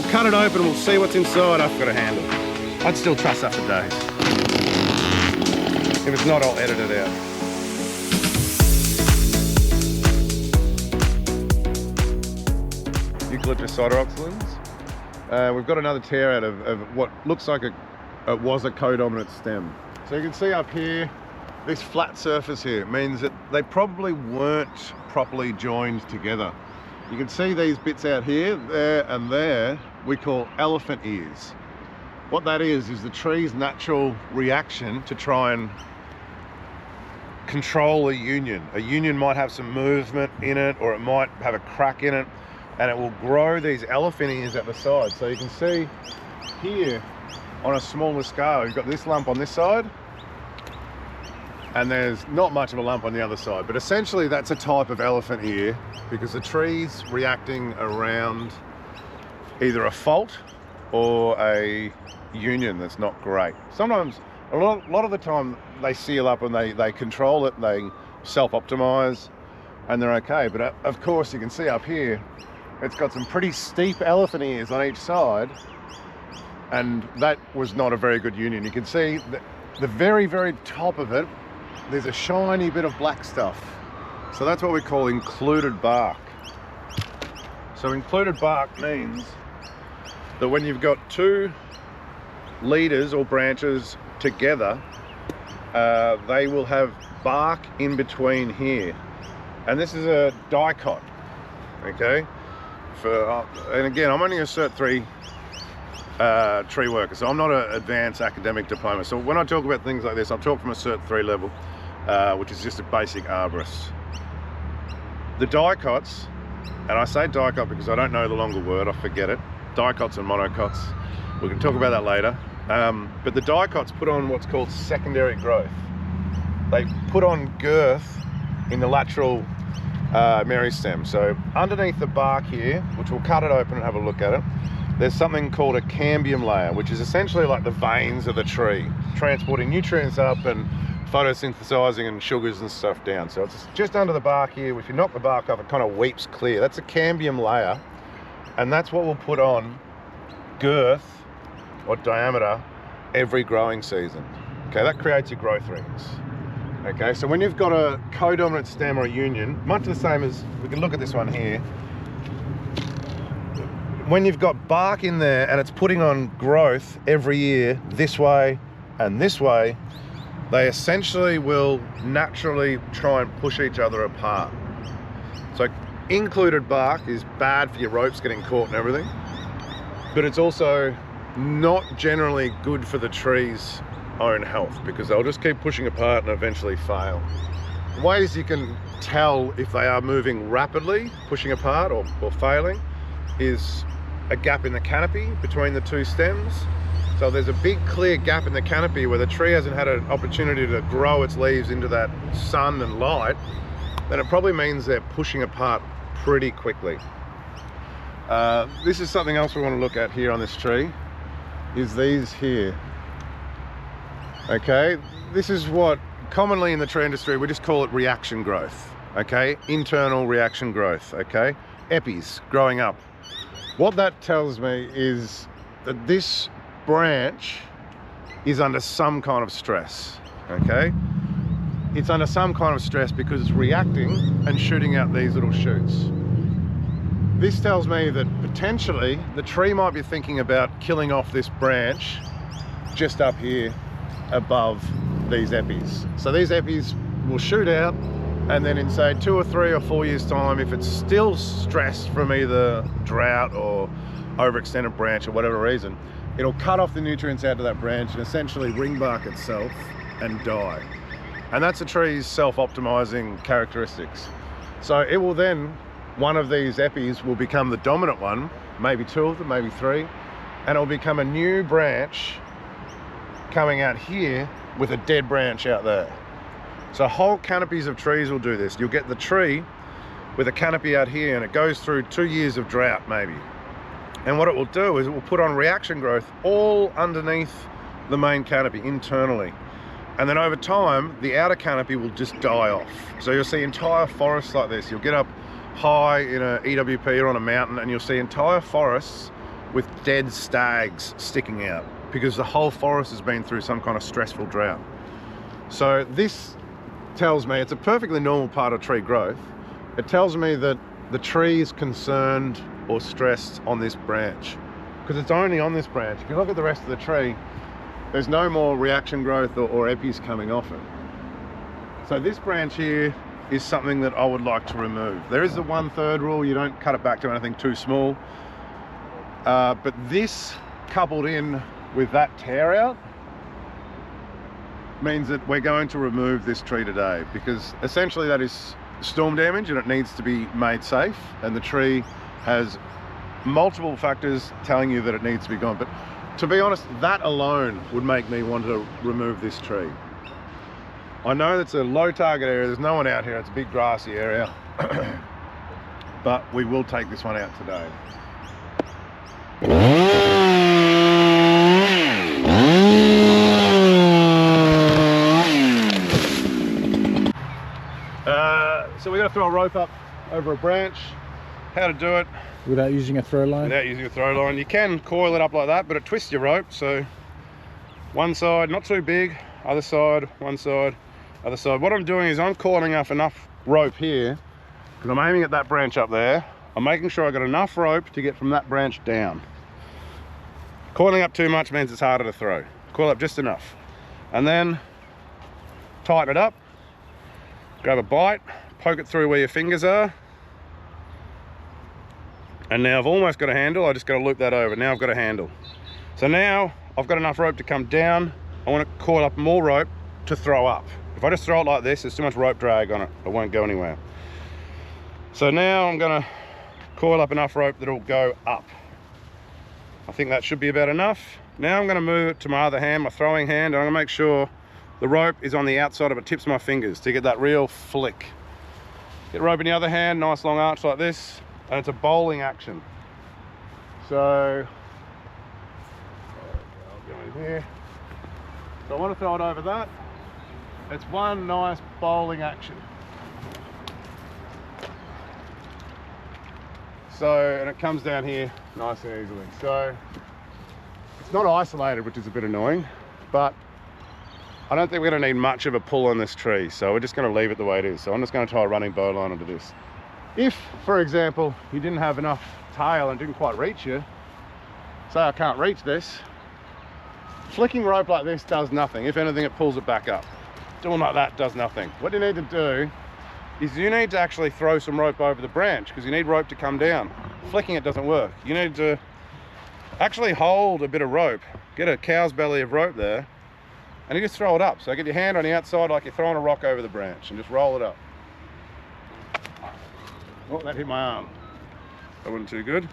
we'll cut it open and we'll see what's inside. I've got a handle. I'd still trust that for days. If it's not, I'll edit it out. Eucalyptus sideroxylins. We've got another tear out of what looks like it was a codominant stem. So you can see up here, this flat surface here means that they probably weren't properly joined together. You can see these bits out here, there and there, we call elephant ears. What that is the tree's natural reaction to try and control a union. A union might have some movement in it, or it might have a crack in it, and it will grow these elephant ears at the side. So you can see here on a smaller scale, you've got this lump on this side, and there's not much of a lump on the other side, but essentially that's a type of elephant ear because the tree's reacting around either a fault or a union that's not great. Sometimes, a lot of the time, they seal up and they control it, and they self-optimize, and they're okay. But of course, you can see up here, it's got some pretty steep elephant ears on each side, and that was not a very good union. You can see the very, very top of it, there's a shiny bit of black stuff. So that's what we call included bark. So included bark means that when you've got two leaders or branches together, they will have bark in between here. And this is a dicot, okay? And again, I'm only a Cert 3 tree worker, so I'm not an advanced academic diploma. So when I talk about things like this, I'll talk from a Cert 3 level, which is just a basic arborist. The dicots, and I say dicot because I don't know the longer word, I forget it. Dicots and monocots, we can talk about that later. But the dicots put on what's called secondary growth. They put on girth in the lateral meristem. So underneath the bark here, which we'll cut it open and have a look at it, there's something called a cambium layer, which is essentially like the veins of the tree, transporting nutrients up and photosynthesizing and sugars and stuff down. So it's just under the bark here. If you knock the bark off, it kind of weeps clear. That's a cambium layer, and that's what we'll put on girth or diameter every growing season. Okay, that creates your growth rings. Okay, so when you've got a codominant stem or a union, much the same as, we can look at this one here, when you've got bark in there and it's putting on growth every year this way and this way, they essentially will naturally try and push each other apart. So included bark is bad for your ropes getting caught and everything, but it's also not generally good for the tree's own health because they'll just keep pushing apart and eventually fail. Ways you can tell if they are moving rapidly, pushing apart or failing, is a gap in the canopy between the two stems. So there's a big clear gap in the canopy where the tree hasn't had an opportunity to grow its leaves into that sun and light, then it probably means they're pushing apart pretty quickly. This is something else we want to look at here on this tree, is these here. Okay, this is what commonly in the tree industry, we just call it reaction growth, okay? Internal reaction growth, okay? Epis growing up. What that tells me is that this branch is under some kind of stress, okay? It's under some kind of stress because it's reacting and shooting out these little shoots. This tells me that potentially the tree might be thinking about killing off this branch just up here above these epis. So these epis will shoot out, and then in say 2 or 3 or 4 years time, if it's still stressed from either drought or overextended branch or whatever reason, it'll cut off the nutrients out of that branch and essentially ring bark itself and die. And that's a tree's self-optimizing characteristics. So it will then, one of these epis will become the dominant one, maybe 2 of them, maybe 3, and it'll become a new branch coming out here with a dead branch out there. So whole canopies of trees will do this. You'll get the tree with a canopy out here and it goes through 2 years of drought maybe. And what it will do is it will put on reaction growth all underneath the main canopy internally. And then over time, the outer canopy will just die off. So you'll see entire forests like this. You'll get up high in a EWP or on a mountain and you'll see entire forests with dead stags sticking out because the whole forest has been through some kind of stressful drought. So this tells me it's a perfectly normal part of tree growth. It tells me that the tree is concerned or stressed on this branch, because it's only on this branch. If you look at the rest of the tree, there's no more reaction growth or epis coming off it. So this branch here is something that I would like to remove. There is the 1/3 rule, you don't cut it back to anything too small. But this, coupled in with that tear out, means that we're going to remove this tree today, because essentially that is storm damage and it needs to be made safe, and the tree has multiple factors telling you that it needs to be gone. But to be honest, that alone would make me want to remove this tree. I know that's a low target area, there's no one out here, it's a big grassy area, but we will take this one out today. So we're going to throw a rope up over a branch. How to do it? Without using a throw line? Without using a throw line. You can coil it up like that, but it twists your rope. So one side, not too big, other side, one side, other side. What I'm doing is I'm coiling up enough rope here, because I'm aiming at that branch up there. I'm making sure I've got enough rope to get from that branch down. Coiling up too much means it's harder to throw. Coil up just enough. And then tighten it up. Grab a bite, poke it through where your fingers are. And now I've almost got a handle, I just got to loop that over. Now I've got a handle. So now I've got enough rope to come down. I want to coil up more rope to throw up. If I just throw it like this, there's too much rope drag on it. It won't go anywhere. So now I'm going to coil up enough rope that it'll go up. I think that should be about enough. Now I'm going to move it to my other hand, my throwing hand, and I'm going to make sure the rope is on the outside of it, tips my fingers to get that real flick. Get rope in the other hand, nice long arch like this, and it's a bowling action. So I'll go in here. So I want to throw it over that. It's one nice bowling action. So, and it comes down here nice and easily. So it's not isolated, which is a bit annoying, but I don't think we're going to need much of a pull on this tree, so we're just going to leave it the way it is. So I'm just going to tie a running bowline onto this. If, for example, you didn't have enough tail and didn't quite reach you, say I can't reach this, flicking rope like this does nothing. If anything, it pulls it back up. Doing like that does nothing. What you need to do is you need to actually throw some rope over the branch, because you need rope to come down. Flicking it doesn't work. You need to actually hold a bit of rope, get a cow's belly of rope there, and you just throw it up. So get your hand on the outside like you're throwing a rock over the branch, and just roll it up. Oh, that hit my arm. That wasn't too good.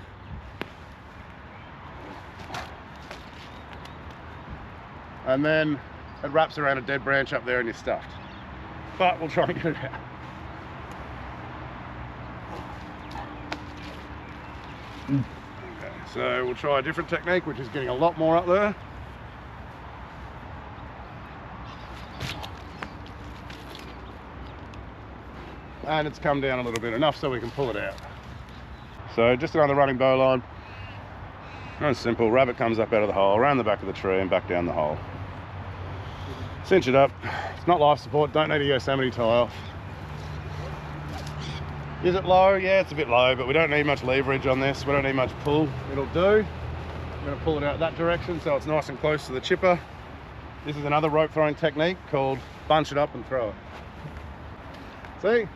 And then it wraps around a dead branch up there and you're stuffed. But we'll try and get it out. Okay, so we'll try a different technique, which is getting a lot more up there. And it's come down a little bit, enough so we can pull it out. So just another running bowline. Nice simple. Rabbit comes up out of the hole, around the back of the tree and back down the hole. Cinch it up. It's not life support, don't need a Yosemite tie off. Is it low? Yeah, it's a bit low, but we don't need much leverage on this. We don't need much pull. It'll do. I'm going to pull it out that direction so it's nice and close to the chipper. This is another rope throwing technique called bunch it up and throw it. See?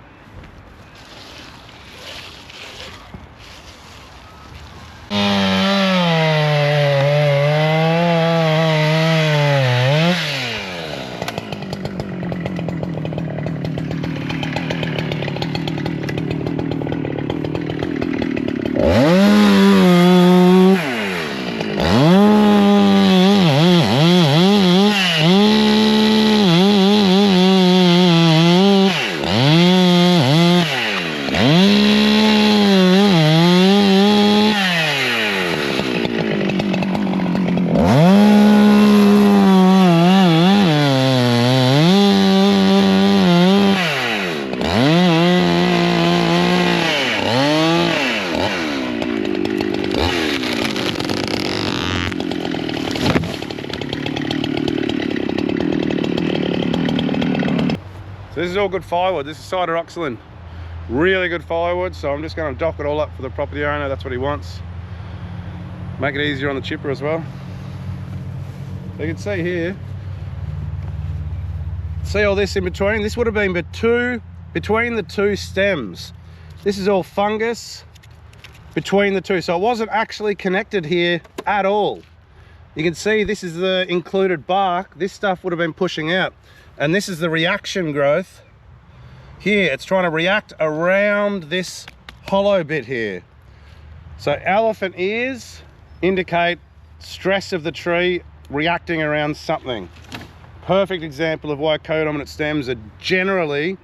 So this is all good firewood. This is cyanoxylin. Really good firewood, so I'm just going to dock it all up for the property owner. That's what he wants. Make it easier on the chipper as well. You can see here, see all this in between? This would have been between the two stems. This is all fungus between the two, so it wasn't actually connected here at all. You can see this is the included bark. This stuff would have been pushing out, and this is the reaction growth here. It's trying to react around this hollow bit here. So elephant ears indicate stress of the tree reacting around something. Perfect example of why codominant stems are generally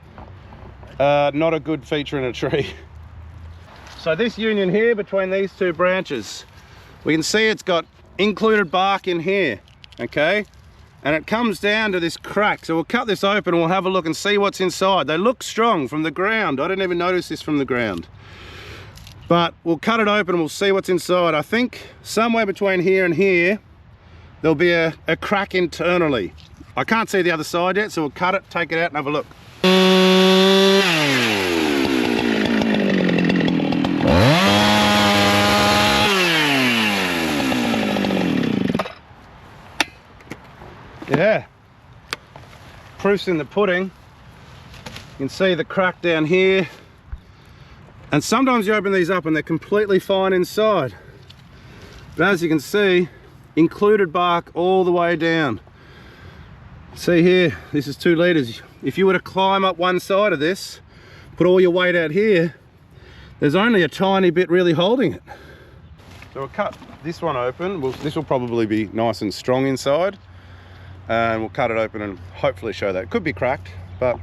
not a good feature in a tree. So this union here between these two branches, we can see it's got included bark in here, okay? And it comes down to this crack. So we'll cut this open and we'll have a look and see what's inside. They look strong from the ground. I didn't even notice this from the ground. But we'll cut it open and we'll see what's inside. I think somewhere between here and here, there'll be a crack internally. I can't see the other side yet, so we'll cut it, take it out and have a look. Yeah, proof's in the pudding. You can see the crack down here, and sometimes you open these up and they're completely fine inside, but as you can see, included bark all the way down. See here, this is 2 litres. If you were to climb up one side of this, put all your weight out here, there's only a tiny bit really holding it. So we'll cut this one open. This will probably be nice and strong inside, and we'll cut it open and hopefully show that. It could be cracked, but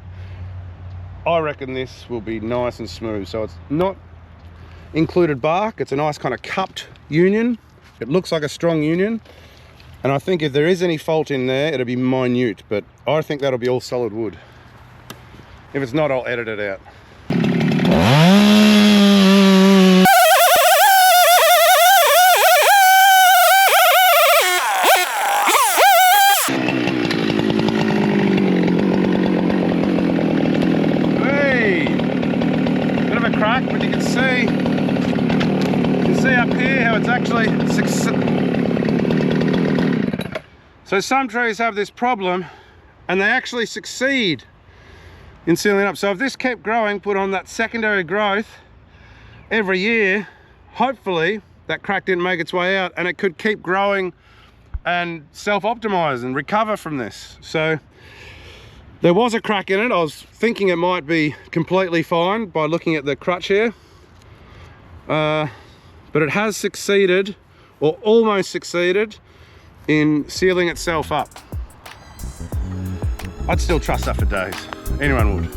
I reckon this will be nice and smooth. So it's not included bark, it's a nice kind of cupped union. It looks like a strong union, and I think if there is any fault in there, it'll be minute, but I think that'll be all solid wood. If it's not, I'll edit it out. But you can see up here how it's actually so some trees have this problem and they actually succeed in sealing up. So if this kept growing, put on that secondary growth every year, hopefully that crack didn't make its way out and it could keep growing and self-optimize and recover from this. So there was a crack in it. I was thinking it might be completely fine by looking at the crutch here. But it has succeeded, or almost succeeded, in sealing itself up. I'd still trust that for days. Anyone would.